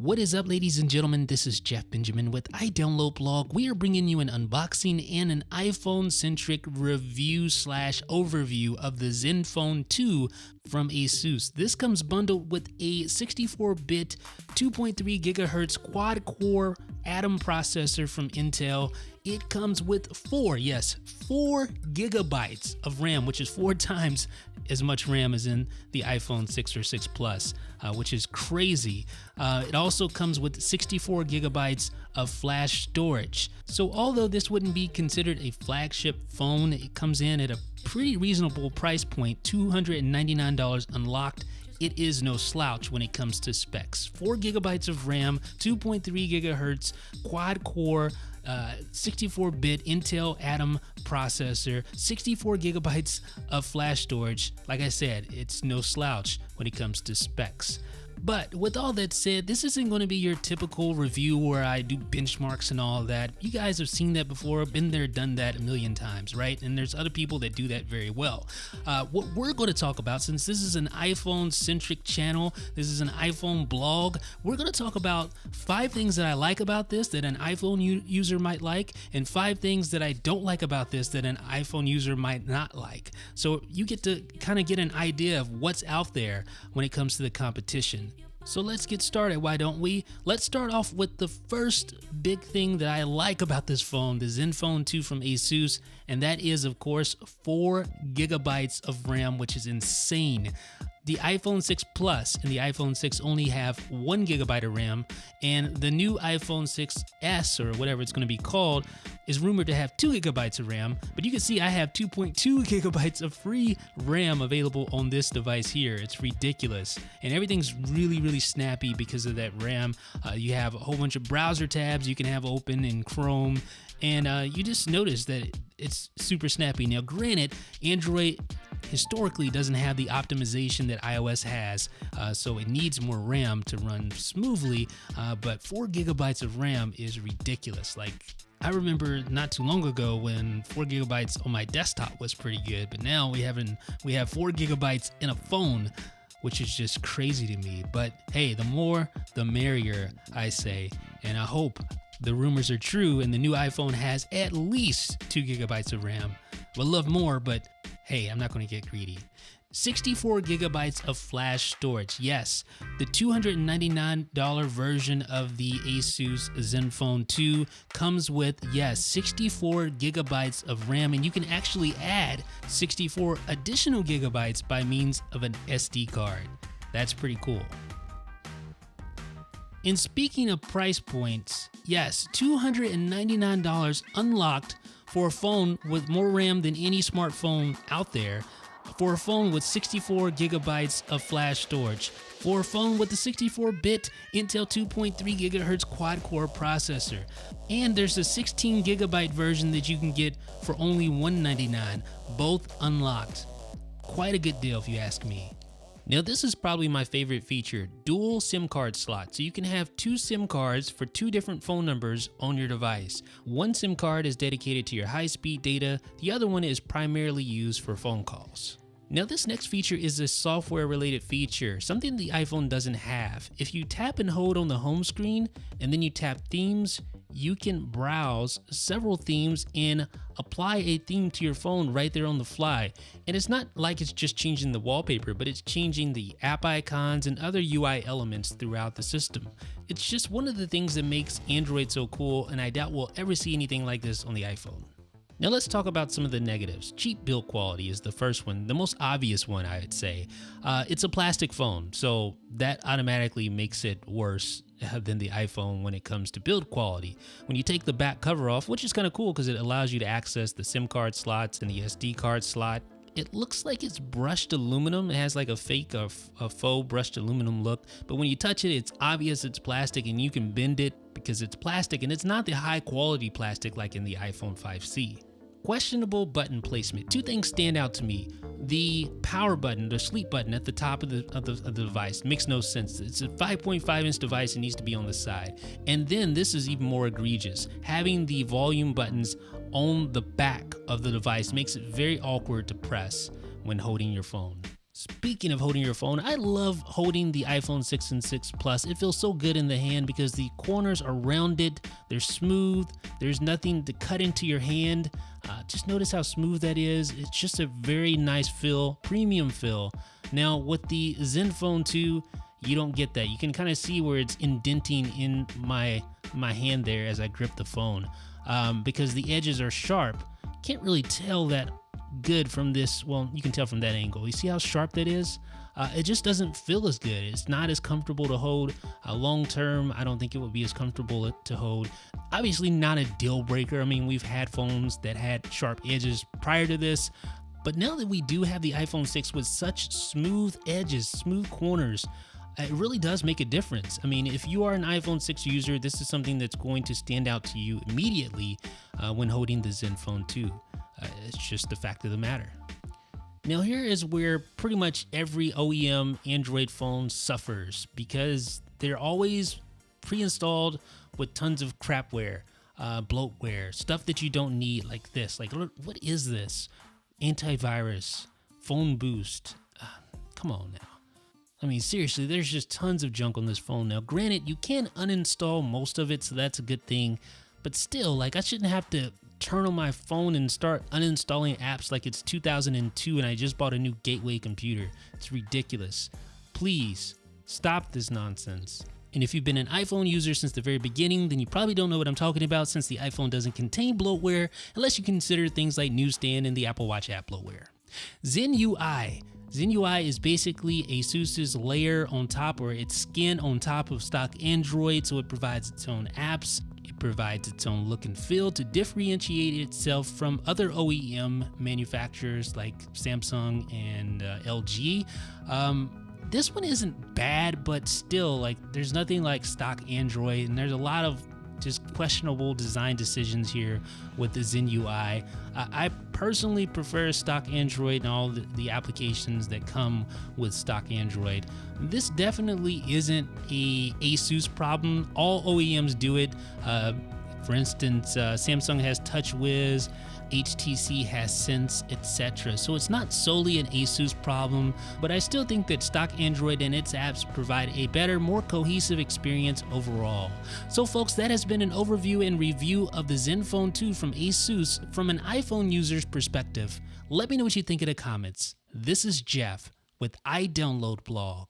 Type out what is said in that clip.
What is up, ladies and gentlemen? This is Jeff Benjamin with iDownloadBlog. We are bringing you an unboxing and an iPhone-centric review/overview of the ZenFone 2 from Asus. This comes bundled with a 64-bit 2.3 GHz quad-core Atom processor from Intel. It comes with 4 gigabytes of RAM, which is 4 times as much RAM as in the iPhone 6 or 6 Plus, which is crazy. It also comes with 64 gigabytes of flash storage. So although this wouldn't be considered a flagship phone, it comes in at a pretty reasonable price point, $299 unlocked. It is no slouch when it comes to specs. 4 gigabytes of RAM, 2.3 gigahertz, quad-core, 64-bit Intel Atom processor, 64 gigabytes of flash storage. Like I said, it's no slouch when it comes to specs. But with all that said, this isn't going to be your typical review where I do benchmarks and all that. You guys have seen that before, been there, done that a million times, right? And there's other people that do that very well. What we're going to talk about, since this is an iPhone-centric channel, this is an iPhone blog, we're going to talk about 5 things that I like about this that an iPhone user might like, and 5 things that I don't like about this that an iPhone user might not like. So you get to kind of get an idea of what's out there when it comes to the competition. So let's get started, why don't we? Let's start off with the first big thing that I like about this phone, the ZenFone 2 from Asus, and that is, of course, 4 gigabytes of RAM, which is insane. The iPhone 6 Plus and the iPhone 6 only have 1 gigabyte of RAM, and the new iPhone 6s, or whatever it's going to be called, is rumored to have 2 gigabytes of RAM, but you can see I have 2.2 gigabytes of free RAM available on this device here. It's ridiculous, and everything's really snappy because of that RAM. You have a whole bunch of browser tabs you can have open in Chrome, and you just notice that it's super snappy. Now granted, Android historically doesn't have the optimization that iOS has, so it needs more RAM to run smoothly, but 4 gigabytes of RAM is ridiculous. Like, I remember not too long ago when 4 gigabytes on my desktop was pretty good, but now we have 4 gigabytes in a phone, which is just crazy to me. But hey, the more the merrier, I say, and I hope the rumors are true and the new iPhone has at least 2 gigabytes of RAM. Would love more, but hey, I'm not going to get greedy. 64 gigabytes of flash storage. Yes, the $299 version of the Asus ZenFone 2 comes with, 64 gigabytes of RAM, and you can actually add 64 additional gigabytes by means of an SD card. That's pretty cool. And speaking of price points, yes, $299 unlocked for a phone with more RAM than any smartphone out there, for a phone with 64 gigabytes of flash storage, for a phone with the 64-bit Intel 2.3 gigahertz quad-core processor. And there's a 16 gigabyte version that you can get for only $199, both unlocked. Quite a good deal if you ask me. Now this is probably my favorite feature, dual SIM card slots. So you can have 2 SIM cards for 2 different phone numbers on your device. One SIM card is dedicated to your high-speed data, the other one is primarily used for phone calls. Now this next feature is a software related feature, something the iPhone doesn't have. If you tap and hold on the home screen and then you tap themes, you can browse several themes and apply a theme to your phone right there on the fly. And it's not like it's just changing the wallpaper, but it's changing the app icons and other UI elements throughout the system. It's just one of the things that makes Android so cool, and I doubt we'll ever see anything like this on the iPhone. Now let's talk about some of the negatives. Cheap build quality is the first one, the most obvious one, I would say. It's a plastic phone, so that automatically makes it worse than the iPhone when it comes to build quality. When you take the back cover off, which is kind of cool because it allows you to access the SIM card slots and the SD card slot, it looks like it's brushed aluminum. It has like a faux brushed aluminum look, but when you touch it, it's obvious it's plastic and you can bend it because it's plastic, and it's not the high quality plastic like in the iPhone 5C. Questionable button placement. 2 things stand out to me. The power button, the sleep button at the top of the device makes no sense. It's a 5.5 inch device, it needs to be on the side. And then this is even more egregious. Having the volume buttons on the back of the device makes it very awkward to press when holding your phone. Speaking of holding your phone, I love holding the iPhone 6 and 6 Plus. It feels so good in the hand because the corners are rounded, they're smooth, there's nothing to cut into your hand. Just notice how smooth that is. It's just a very nice feel, premium feel. Now with the ZenFone 2, you don't get that. You can kind of see where it's indenting in my hand there as I grip the phone, because the edges are sharp. Can't really tell that good from this. Well, you can tell from that angle. You see how sharp that is? It just doesn't feel as good. It's not as comfortable to hold. Long term, I don't think it would be as comfortable to hold. Obviously not a deal breaker. I mean, we've had phones that had sharp edges prior to this, but now that we do have the iPhone 6 with such smooth edges, smooth corners, it really does make a difference. I mean, if you are an iPhone 6 user, this is something that's going to stand out to you immediately when holding the ZenFone 2. It's just the fact of the matter. Now here is where pretty much every OEM Android phone suffers, because they're always pre-installed with tons of crapware, bloatware, stuff that you don't need, like this. Like, what is this? Antivirus, phone boost. Come on now. I mean, seriously, there's just tons of junk on this phone now. Granted, you can uninstall most of it, so that's a good thing. But still, like, I shouldn't have to turn on my phone and start uninstalling apps like it's 2002 and I just bought a new gateway computer. It's ridiculous. Please, stop this nonsense. And if you've been an iPhone user since the very beginning, then you probably don't know what I'm talking about, since the iPhone doesn't contain bloatware unless you consider things like Newsstand and the Apple Watch app bloatware. ZenUI. ZenUI is basically Asus's layer on top, or its skin on top of stock Android, so it provides its own apps. It provides its own look and feel to differentiate itself from other OEM manufacturers like Samsung and LG. This one isn't bad, but still, like, there's nothing like stock Android, and there's a lot of just questionable design decisions here with the ZenUI. I personally prefer stock Android and all the applications that come with stock Android. This definitely isn't a Asus problem. All OEMs do it. For instance, Samsung has TouchWiz, HTC has Sense, etc. So it's not solely an Asus problem, but I still think that stock Android and its apps provide a better, more cohesive experience overall. So folks, that has been an overview and review of the ZenFone 2 from Asus from an iPhone user's perspective. Let me know what you think in the comments. This is Jeff with iDownload Blog.